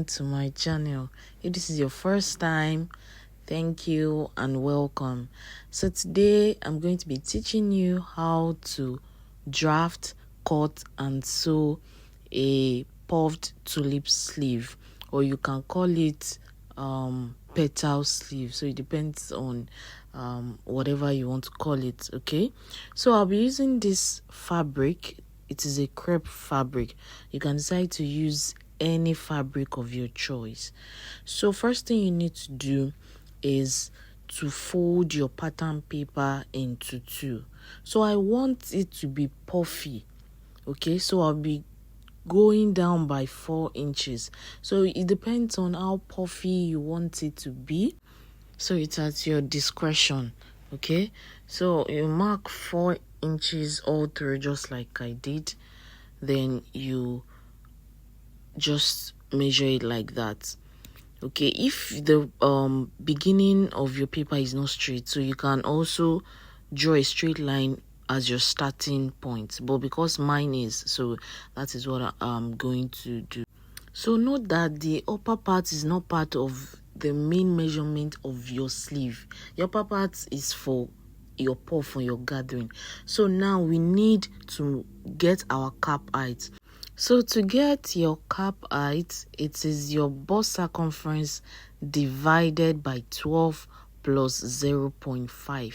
to my channel. If this is your first time, thank you and welcome. So today I'm going to be teaching you how to draft, cut and sew a puffed tulip sleeve, or you can call it petal sleeve. So it depends on whatever you want to call it. Okay, so I'll be using this fabric. It is a crepe fabric. You can decide to use any fabric of your choice. So first thing you need to do is to fold your pattern paper into two. So I want it to be puffy. Okay, so I'll be going down by 4 inches. So it depends on how puffy you want it to be. So it's at your discretion. Okay, so you mark 4 inches all through, just like I did. Then you just measure it like that. Okay, if the beginning of your paper is not straight, so you can also draw a straight line as your starting point, but because mine is, so that is what I'm going to do. So note that the upper part is not part of the main measurement of your sleeve. The upper part is for your puff or your gathering. So now we need to get our cap height. So to get your cap height, it is your bust circumference divided by 12 plus 0.5.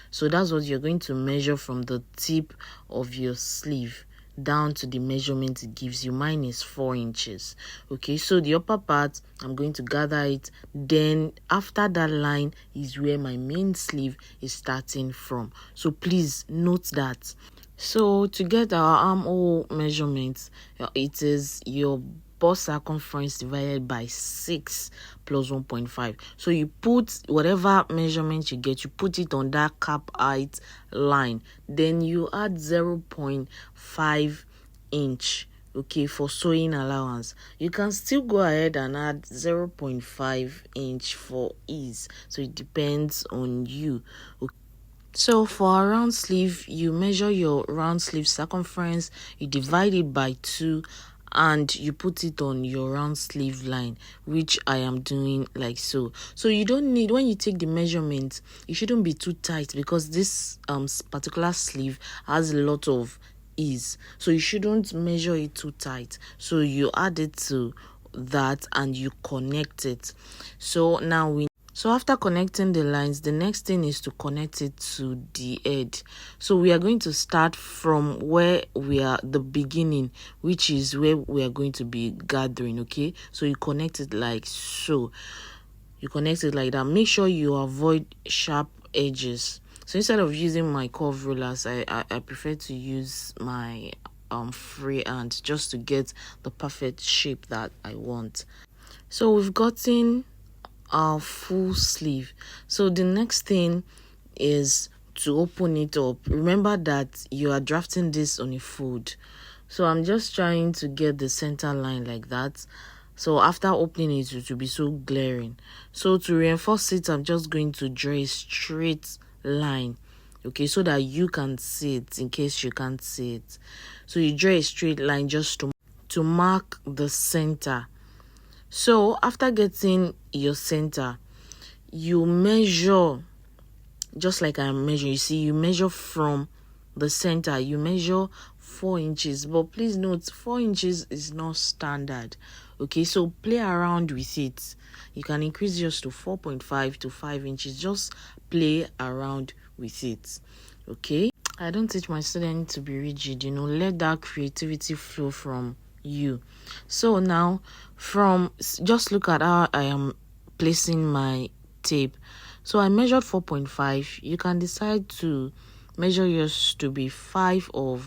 So that's what you're going to measure from the tip of your sleeve down to the measurement it gives you. Mine is 4 inches. Okay, so the upper part, I'm going to gather it. Then after that line is where my main sleeve is starting from. So please note that. So to get our armhole measurements, it is your bust circumference divided by 6 plus 1.5. So you put whatever measurement you get, you put it on that cap height line. Then you add 0.5 inch, okay, for sewing allowance. You can still go ahead and add 0.5 inch for ease. So it depends on you. Okay. So for a round sleeve, you measure your round sleeve circumference, you divide it by 2, and you put it on your round sleeve line, which I am doing like so. So you don't need, when you take the measurement, it shouldn't be too tight because this particular sleeve has a lot of ease. So you shouldn't measure it too tight. So you add it to that and you connect it. So after connecting the lines, the next thing is to connect it to the edge. So we are going to start from where we are, the beginning, which is where we are going to be gathering. Okay, so you connect it like so. You connect it like that. Make sure you avoid sharp edges. So instead of using my curve rulers, I prefer to use my free hand just to get the perfect shape that I want. So we've gotten our full sleeve. So the next thing is to open it up. Remember that you are drafting this on a fold. So I'm just trying to get the center line like that. So after opening it will be so glaring. So to reinforce it, I'm just going to draw a straight line. Okay, so that you can see it in case you can't see it. So you draw a straight line just to mark the center. So after getting your center, you measure just like I'm measuring. You see, you measure from the center, you measure 4 inches. But please note, 4 inches is not standard. Okay, so play around with it. You can increase yours to 4.5 to 5 inches. Just play around with it. Okay, I don't teach my students to be rigid. Let that creativity flow from you. So now, just look at how I am placing my tape. So I measured 4.5. You can decide to measure yours to be 5 or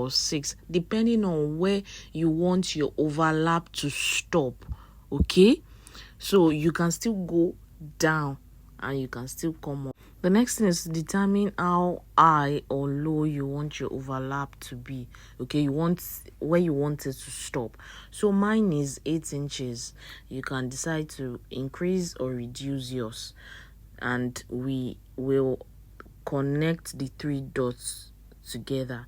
6, depending on where you want your overlap to stop. Okay, so you can still go down and you can still come up. The next thing is to determine how high or low you want your overlap to be. Okay, you want where you want it to stop. So mine is 8 inches. You can decide to increase or reduce yours, and we will connect the 3 dots together.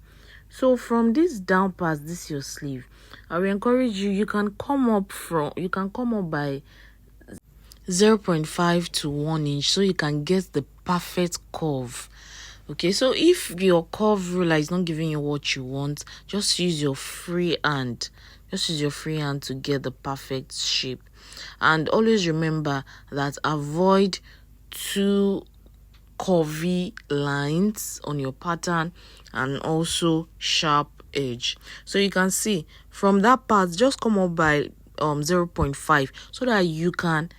So from this down part, this your sleeve, I will encourage you, you can come up by 0.5 to 1 inch, so you can get the perfect curve. Okay, so if your curve ruler is not giving you what you want, just use your free hand. Just use your free hand to get the perfect shape. And always remember that avoid too curvy lines on your pattern and also sharp edge. So you can see from that part, just come up by 0.5 so that you can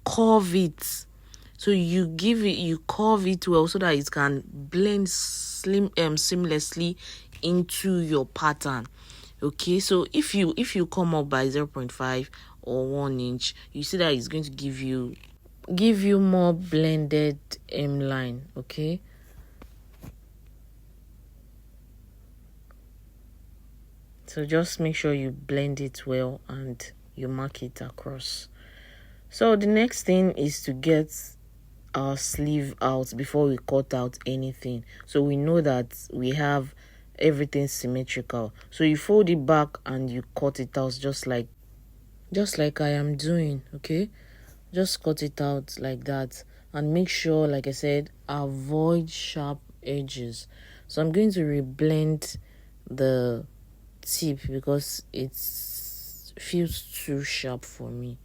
curve it. So you curve it well so that it can blend seamlessly into your pattern. Okay, so if you come up by 0.5 or 1 inch, you see that it's going to give you more blended line. Okay, so just make sure you blend it well and you mark it across. So the next thing is to get our sleeve out before we cut out anything, so we know that we have everything symmetrical. So you fold it back and you cut it out just like I am doing. Okay, just cut it out like that, and make sure, like I said, avoid sharp edges. So I'm going to reblend the tip because it feels too sharp for me.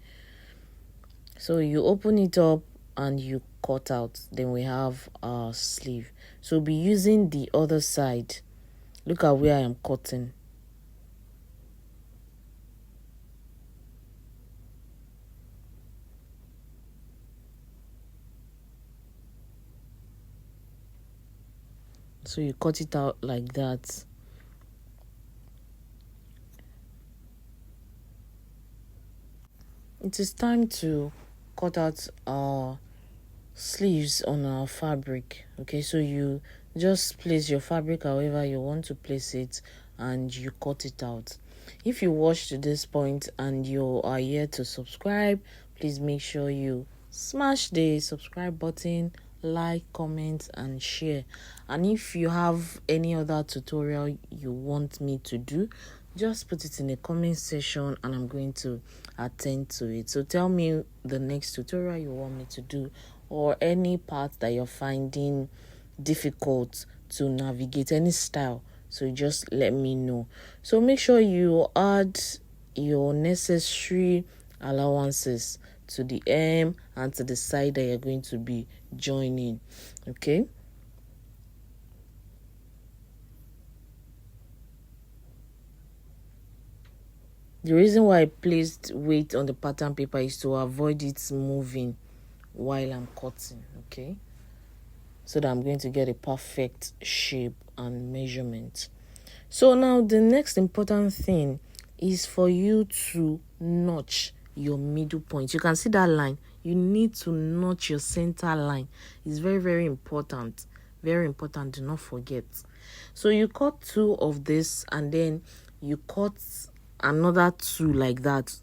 So you open it up and you cut out, then we have our sleeve. So be using the other side. Look at where I am cutting. So you cut it out like that. It is time to cut out our sleeves on our fabric. Okay, so you just place your fabric however you want to place it and you cut it out. If you watched to this point and you are here to subscribe, please make sure you smash the subscribe button, like, comment and share. And if you have any other tutorial you want me to do, just put it in the comment section and I'm going to attend to it. So tell me the next tutorial you want me to do, or any part that you're finding difficult to navigate, any style. So just let me know. So make sure you add your necessary allowances to the hem and to the side that you're going to be joining. Okay, the reason why I placed weight on the pattern paper is to avoid it moving while I'm cutting. Okay, so that I'm going to get a perfect shape and measurement. So now the next important thing is for you to notch your middle point. You can see that line. You need to notch your center line. It's very, very important. Very important. Do not forget. So you cut 2 of this and then you cut another 2 like that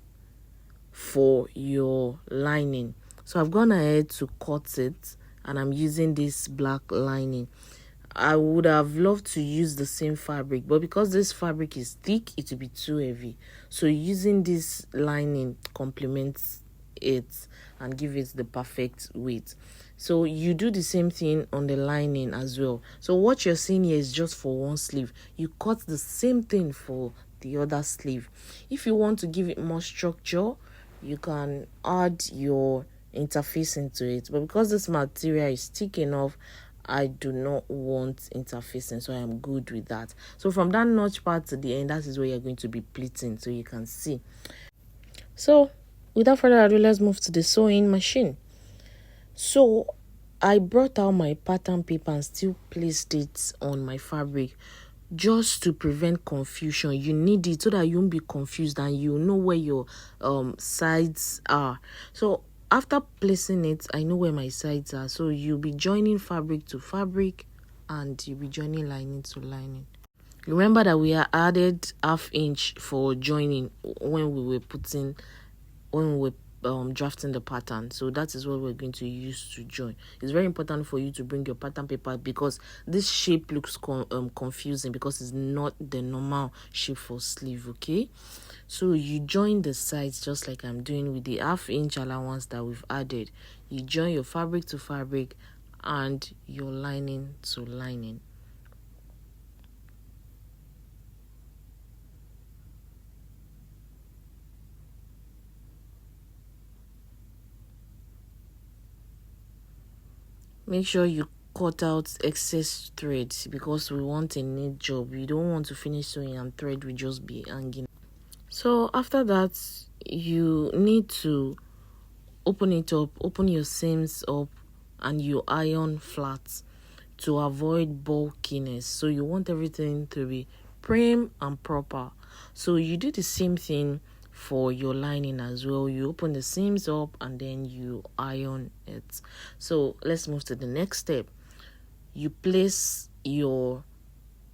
for your lining. So I've gone ahead to cut it and I'm using this black lining. I would have loved to use the same fabric, but because this fabric is thick, it will be too heavy. So using this lining complements it and give it the perfect weight. So you do the same thing on the lining as well. So what you're seeing here is just for one sleeve. You cut the same thing for the other sleeve. If you want to give it more structure, you can add your interfacing to it, but because this material is thick enough, I do not want interfacing, so I am good with that. So from that notch part to the end, that is where you're going to be pleating, so you can see. So without further ado, let's move to the sewing machine. So I brought out my pattern paper and still placed it on my fabric just to prevent confusion. You need it so that you won't be confused and you know where your sides are. So after placing it, I know where my sides are. So you'll be joining fabric to fabric and you'll be joining lining to lining. Remember that we added 1/2 inch for joining when we were drafting the pattern. So that is what we're going to use to join. It's very important for you to bring your pattern paper, because this shape looks confusing because it's not the normal shape for sleeve. Okay, so you join the sides just like I'm doing with the 1/2 inch allowance that we've added. You join your fabric to fabric and your lining to lining. Make sure you cut out excess threads because we want a neat job. You don't want to finish sewing and thread will just be hanging. So after that, you need to open it up, open your seams up, and you iron flat to avoid bulkiness. So you want everything to be prim and proper. So you do the same thing for your lining as well. You open the seams up and then you iron it. So let's move to the next step. You place your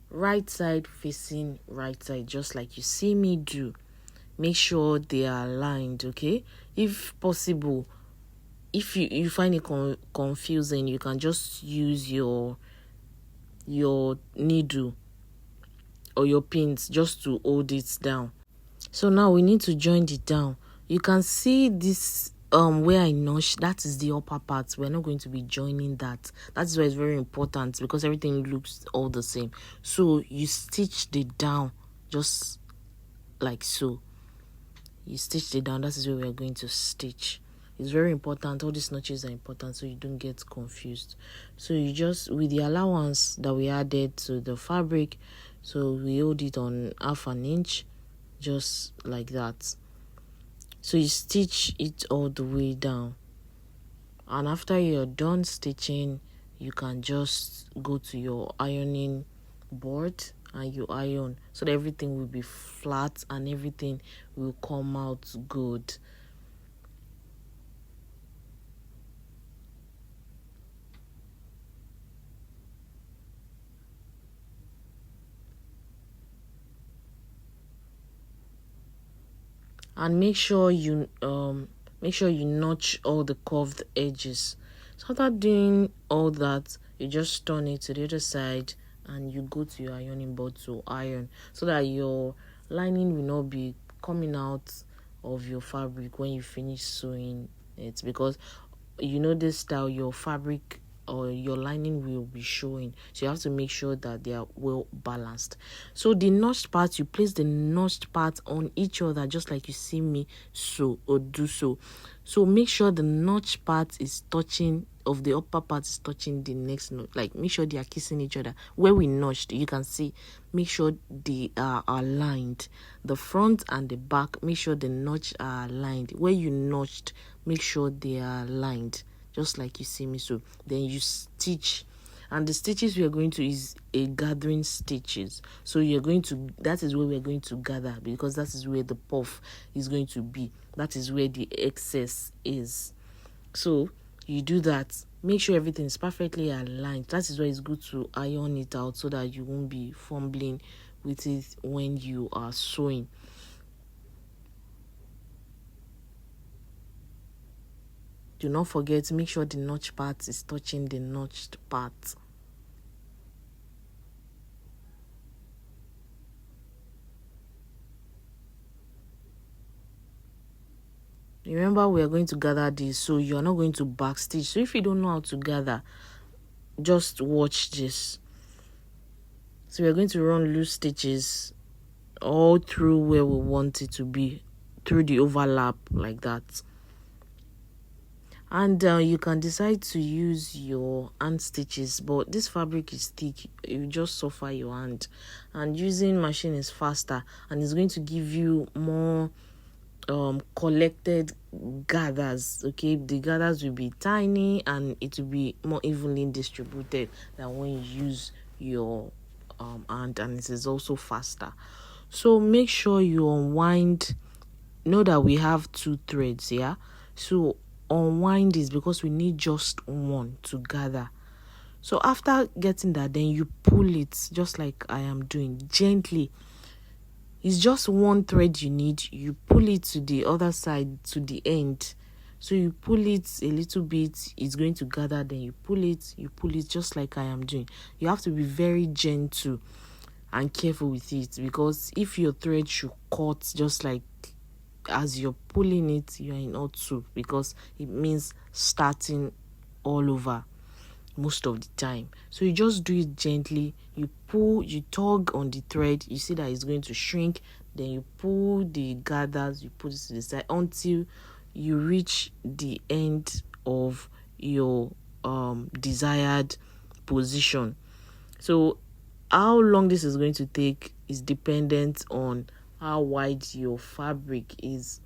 right side facing right side just like you see me do. Make sure they are aligned, okay? If possible, if you find it confusing, you can just use your needle or your pins just to hold it down. So now we need to join it down. You can see this where I notch, that is the upper part. We're not going to be joining that. That is why it's very important, because everything looks all the same. So you stitch it down just like so. You stitch it down. That is where we are going to stitch. It's very important. All these notches are important so you don't get confused. So you just, with the allowance that we added to the fabric, so we hold it on 1/2 inch, just like that. So you stitch it all the way down, and after you're done stitching, you can just go to your ironing board and you iron, so that everything will be flat and everything will come out good. And make sure you notch all the curved edges. So after doing all that, you just turn it to the other side and you go to your ironing board to iron, so that your lining will not be coming out of your fabric when you finish sewing it, because you know this style, your fabric or your lining will be showing, so you have to make sure that they are well balanced. So the notched part, you place the notched part on each other just like you see me sew or do so. So make sure the notched part is touching, of the upper part is touching the next notch, like make sure they are kissing each other. Where we notched, you can see, make sure they are aligned, the front and the back, make sure the notch are aligned. Where you notched, make sure they are aligned just like you see me. So then you stitch, and the stitches we are going to is a gathering stitches. So you're going to, that is where we're going to gather, because that is where the puff is going to be, that is where the excess is. So you do that, make sure everything is perfectly aligned. That is why it's good to iron it out, so that you won't be fumbling with it when you are sewing. Do not forget, make sure the notch part is touching the notched part. Remember, we are going to gather this, so you are not going to backstitch. So if you don't know how to gather, just watch this. So we are going to run loose stitches all through where we want it to be, through the overlap like that. And you can decide to use your hand stitches, but this fabric is thick, you just suffer your hand, and using machine is faster and it's going to give you more collected gathers. Okay, the gathers will be tiny and it will be more evenly distributed than when you use your hand, and it is also faster. So make sure you unwind. Know that we have 2 threads here, so unwind this because we need just one to gather. So after getting that, then you pull it just like I am doing, gently. it's just one thread you need. You pull it to the other side, to the end. So you pull it a little bit, it's going to gather, then you pull it just like I am doing. You have to be very gentle and careful with it, because if your thread should cut just like as you're pulling it, you're in hot soup, because it means starting all over most of the time. So you just do it gently. You pull, you tug on the thread, you see that it's going to shrink, then you pull the gathers, you put it to the side until you reach the end of your desired position. So how long this is going to take is dependent on how wide your fabric is,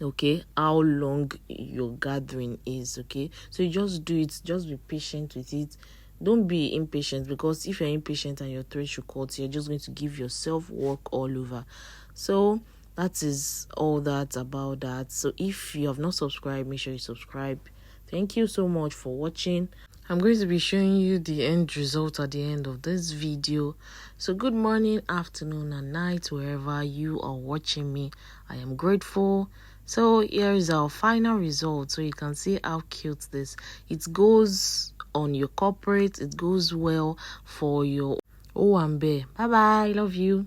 okay, how long your gathering is, okay. So you just do it, just be patient with it. Don't be impatient, because if you're impatient and your thread should cut, you're just going to give yourself work all over. So that is all that about that. So if you have not subscribed, make sure you subscribe. Thank you so much for watching. I'm going to be showing you the end result at the end of this video. So good morning, afternoon and night, wherever you are watching me. I am grateful. So here is our final result. So you can see how cute this. It goes on your corporate. It goes well for your Owambe. Bye bye. Love you.